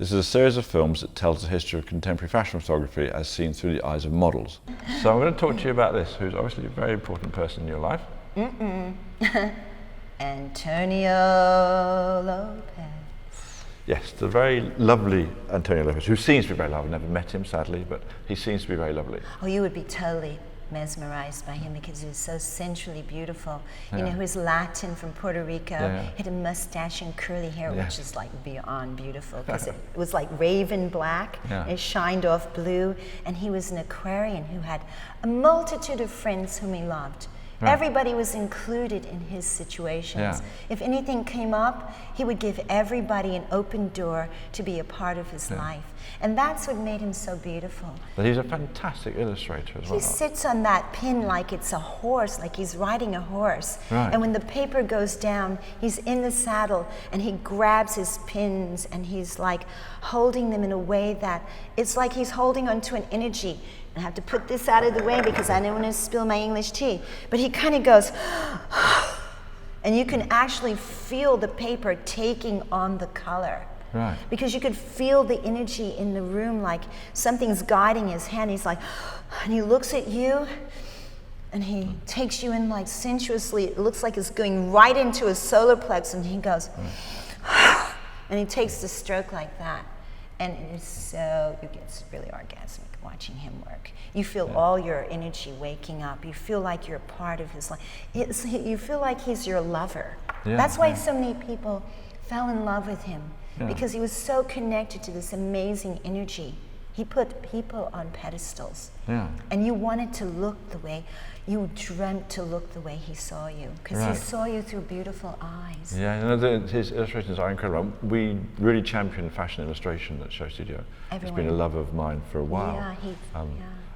This is a series of films that tells the history of contemporary fashion photography as seen through the eyes of models. So I'm going to talk to you about this, who's obviously a very important person in your life. Antonio Lopez. Yes, the very lovely Antonio Lopez, who seems to be very lovely. I've never met him, sadly, but he seems to be very lovely. Oh, you would be totally mesmerized by him because he was so sensually beautiful. You know, he was Latin from Puerto Rico, had a mustache and curly hair, which is like beyond beautiful because it was like raven black, it shined off blue, and he was an Aquarian who had a multitude of friends whom he loved. Everybody was included in his situations. If anything came up, he would give everybody an open door to be a part of his life. And that's what made him so beautiful. But he's a fantastic illustrator as well. He sits on that pin like it's a horse, like he's riding a horse. And when the paper goes down, he's in the saddle and he grabs his pins and he's like holding them in a way that it's like he's holding onto an energy. I have to put this out of the way because I don't want to spill my English tea. But he kind of goes, and you can actually feel the paper taking on the color. Because you could feel the energy in the room, like something's guiding his hand. He's like, and he looks at you, and he takes you in like sensuously. It looks like it's going right into his solar plex, and he goes, and he takes the stroke like that. And it is so, it gets really orgasmic watching him work. You feel all your energy waking up. You feel like you're a part of his life. You feel like he's your lover. That's why so many people fell in love with him, because he was so connected to this amazing energy. He put people on pedestals. And you wanted to look the way, you dreamt to look the way he saw you, because he saw you through beautiful eyes. His illustrations are incredible. We really champion fashion illustration at SHOWstudio. It's been a love of mine for a while.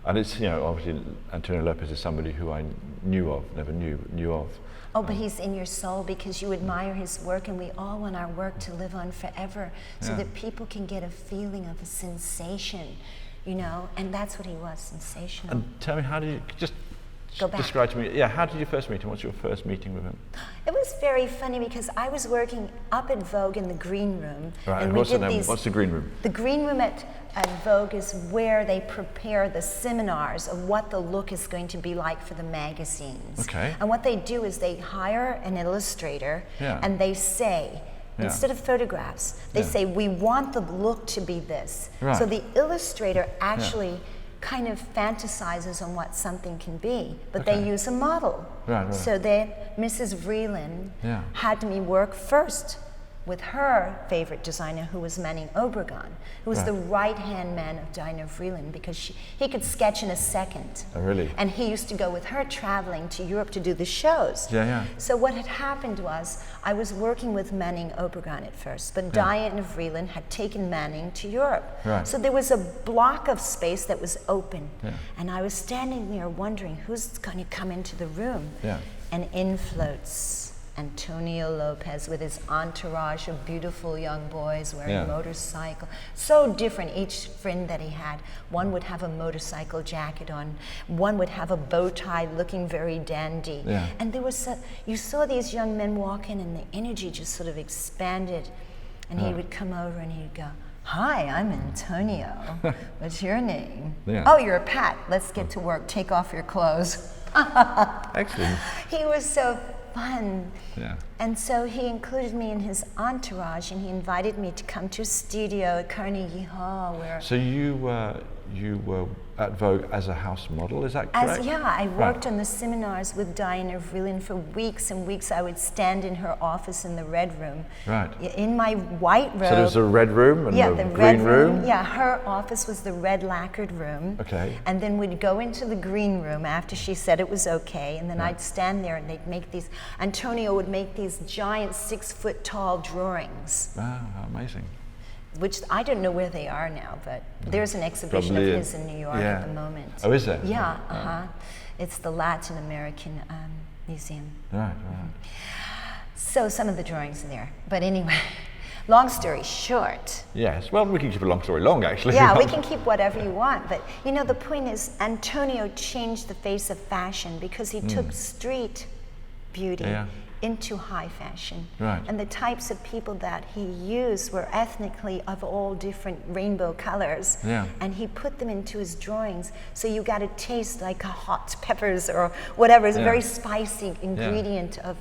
And it's, you know, obviously Antonio Lopez is somebody who I knew of, never knew of. Oh, but he's in your soul because you admire his work, and we all want our work to live on forever so that people can get a feeling of a sensation, you know, and that's what he was, sensational. And tell me, how did you, just describe to me, how did you first meet him? What's your first meeting with him? It was very funny because I was working up at Vogue in the green room. And what's the name? What's the green room? The green room at Vogue is where they prepare the seminars of what the look is going to be like for the magazines. And what they do is they hire an illustrator and they say, instead of photographs, they say, we want the look to be this. So the illustrator actually kind of fantasizes on what something can be, but they use a model. So then Mrs. Vreeland had me work first with her favorite designer, who was Manning Obregon, who was the right-hand man of Dinah Vreeland, because he could sketch in a second. And he used to go with her traveling to Europe to do the shows. So what had happened was, I was working with Manning Obregon at first, but Diana Vreeland had taken Manning to Europe. So there was a block of space that was open. And I was standing there wondering, who's going to come into the room? And in floats Antonio Lopez with his entourage of beautiful young boys wearing a motorcycle. So different, each friend that he had. One would have a motorcycle jacket on. One would have a bow tie looking very dandy. And there was you saw these young men walk in and the energy just sort of expanded. And he would come over and he'd go, hi, I'm Antonio. What's your name? Oh, you're a Pat. Let's get to work. Take off your clothes. Excellent. He was so fun. And so he included me in his entourage, and he invited me to come to a studio at Carnegie Hall. So you were at Vogue as a house model, is that correct? I worked on the seminars with Diana Vreeland for weeks and weeks. I would stand in her office in the red room. In my white robe. So there was the red room and the green room? Her office was the red lacquered room. And then we'd go into the green room after she said it was okay, and then I'd stand there and they'd make these, Antonio would make these giant 6-foot tall drawings. Wow, amazing. Which I don't know where they are now, but there's an exhibition of his in New York at the moment. Oh, is there? It's the Latin American Museum. So some of the drawings are there. But anyway, long story short. Yes, well, we can keep a long story long, actually. We can keep whatever you want. But, you know, the point is, Antonio changed the face of fashion because he took street beauty into high fashion. Right. And the types of people that he used were ethnically of all different rainbow colors. Yeah. And he put them into his drawings. So you got to taste like hot peppers or whatever. It's a very spicy ingredient of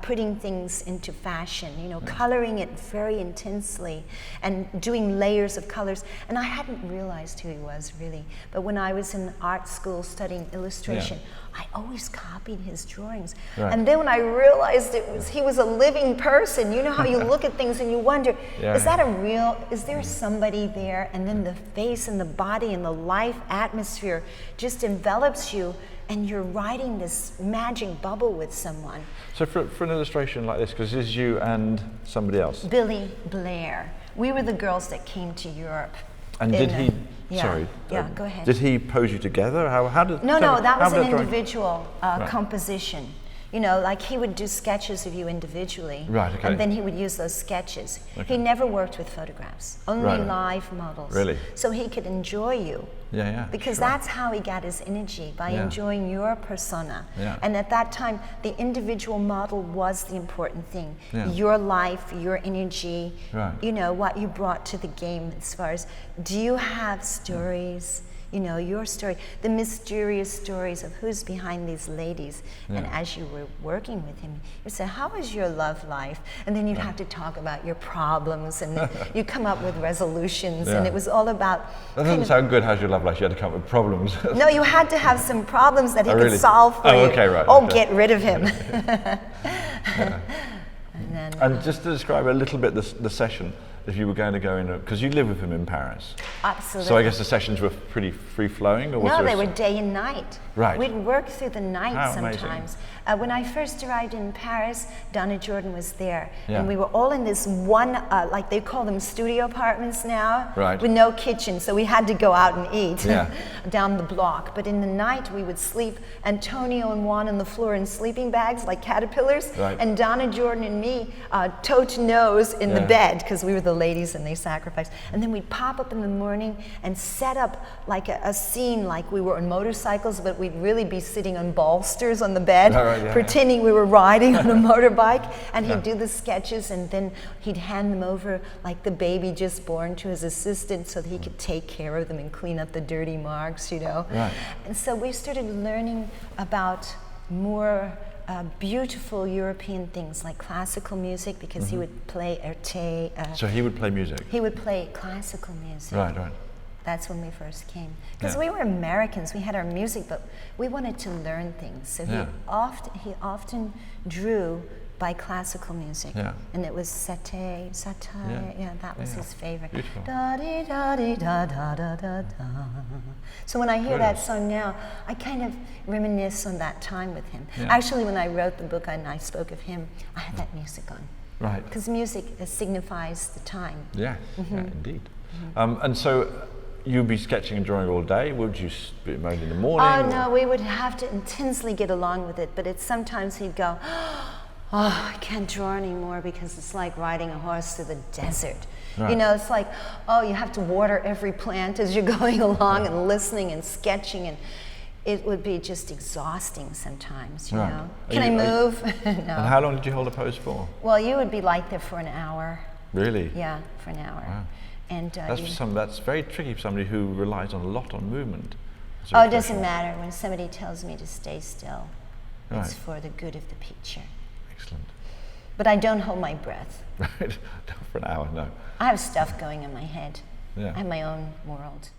putting things into fashion, you know, coloring it very intensely and doing layers of colors. And I hadn't realized who he was really. But when I was in art school studying illustration, I always copied his drawings. Right. And then when I realized he was a living person, you know how you look at things and you wonder, is there somebody there? And then the face and the body and the life atmosphere just envelops you, and you're writing this magic bubble with someone. So for an illustration like this, because this is you and somebody else? Billy Blair. We were the girls that came to Europe. And did he, sorry. Yeah, go ahead. Did he pose you together? How did? No, that was an individual composition. You know, like he would do sketches of you individually. Right, okay. And then he would use those sketches. Okay. He never worked with photographs, only live models. Really? So he could enjoy you. Yeah. Because that's how he got his energy, by enjoying your persona. Yeah. And at that time, the individual model was the important thing. Yeah. Your life, your energy, right. you know, what you brought to the game as far as, do you have stories? You know, your story, the mysterious stories of who's behind these ladies. And as you were working with him, you say, how is your love life? And then you'd have to talk about your problems, and you come up with resolutions, and it was all about... That doesn't sound good, how's your love life? You had to come up with problems. No, you had to have some problems that he could solve for you. Okay, right. Oh, get rid of him. And just to describe a little bit the session, if you were going to go in, because you live with him in Paris. Absolutely. So I guess the sessions were pretty free-flowing? Or was no, they were day and night. Right. We'd work through the night sometimes. Amazing. When I first arrived in Paris, Donna Jordan was there. And we were all in this one, like they call them studio apartments now, with no kitchen. So we had to go out and eat down the block. But in the night, we would sleep, Antonio and Juan on the floor in sleeping bags like caterpillars. Right. And Donna Jordan and me, toe to nose in the bed, because we were the ladies and they sacrificed. And then we'd pop up in the morning and set up like a scene like we were on motorcycles, but we'd really be sitting on bolsters on the bed, pretending we were riding on a motorbike. And he'd do the sketches, and then he'd hand them over like the baby just born to his assistant so that he could take care of them and clean up the dirty marks, you know. Right. And so we started learning about more beautiful European things like classical music, because he would play so he would play music? He would play classical music. Right. That's when we first came. Because we were Americans, we had our music, but we wanted to learn things. So he often drew by classical music. And it was satire, that was his favorite. Beautiful. Da-dee-da-dee-da-da-da-da-da. So when I hear that song now, I kind of reminisce on that time with him. Actually, when I wrote the book and I spoke of him, I had that music on. Right. Because music signifies the time. Yeah, indeed. And so you'd be sketching and drawing all day? Would you be made in the morning? Oh, no, we would have to intensely get along with it, but sometimes he'd go, oh, I can't draw anymore because it's like riding a horse through the desert. Right. You know, it's like, oh, you have to water every plant as you're going along and listening and sketching, and it would be just exhausting sometimes, you know. Can I move? No. And how long did you hold a pose for? Well, you would be like there for an hour. Really? Yeah, for an hour. Wow. And that's very tricky for somebody who relies on a lot on movement. Oh, it doesn't matter. When somebody tells me to stay still, it's for the good of the picture. Excellent. But I don't hold my breath. Right, for an hour, no. I have stuff going in my head. Yeah. I have my own world.